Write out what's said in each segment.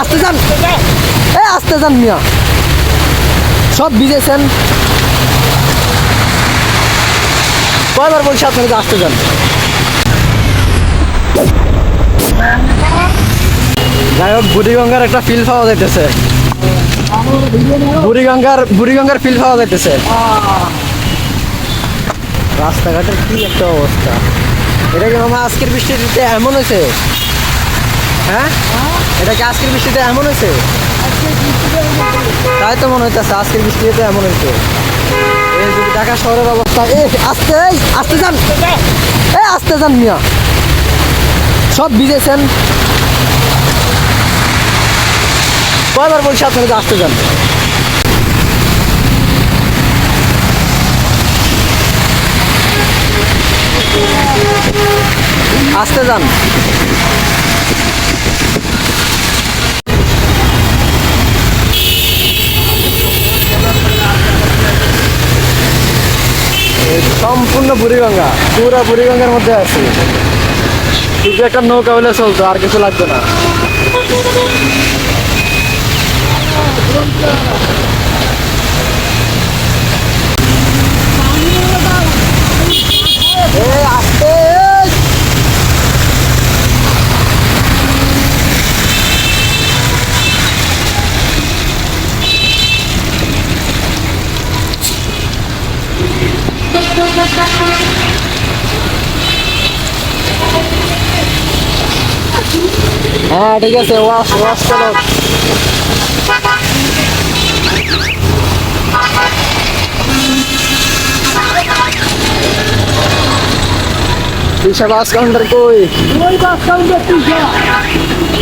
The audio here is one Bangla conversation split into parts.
আসতে যান, আসতে যান মিয়া, সব ভিজেছেন। কয়বার বলছি আপনারা যে আসতে যান। যাই হোক, বুড়িগঙ্গার একটা ফিল পাওয়া যাইতেছে। বুড়িগঙ্গার ফিল পাওয়া যাইতেছে। রাস্তাঘাটের কি একটা অবস্থা! এটা কি মামা আজকের বৃষ্টিতে এমন হয়েছে? হ্যাঁ, এটা কি আজকের বৃষ্টিতে এমন হয়েছে? তাই তো মনে হইতেছে আজকের বৃষ্টিতে এমন হয়েছে। এই যদি ঢাকা শহরের অবস্থা, আসতে যান, আসতে যান মিয়া, সব ভিজেছেন। কয়বার বলছি আপনারা যে আসতে যান। আসতে যান। সম্পূর্ণ বুড়িগঙ্গা, পুরো বুড়িগঙ্গার মধ্যে আছে। শুধু একটা নৌকা হলে চলতো, আর কিছু লাগবে না। আসতে হ্যাঁ, ঠিক আছে, ওয়াশ ওয়াশ করো। বাস কাউন্টার কই?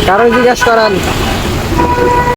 কারণ জিজ্ঞাসা করেন।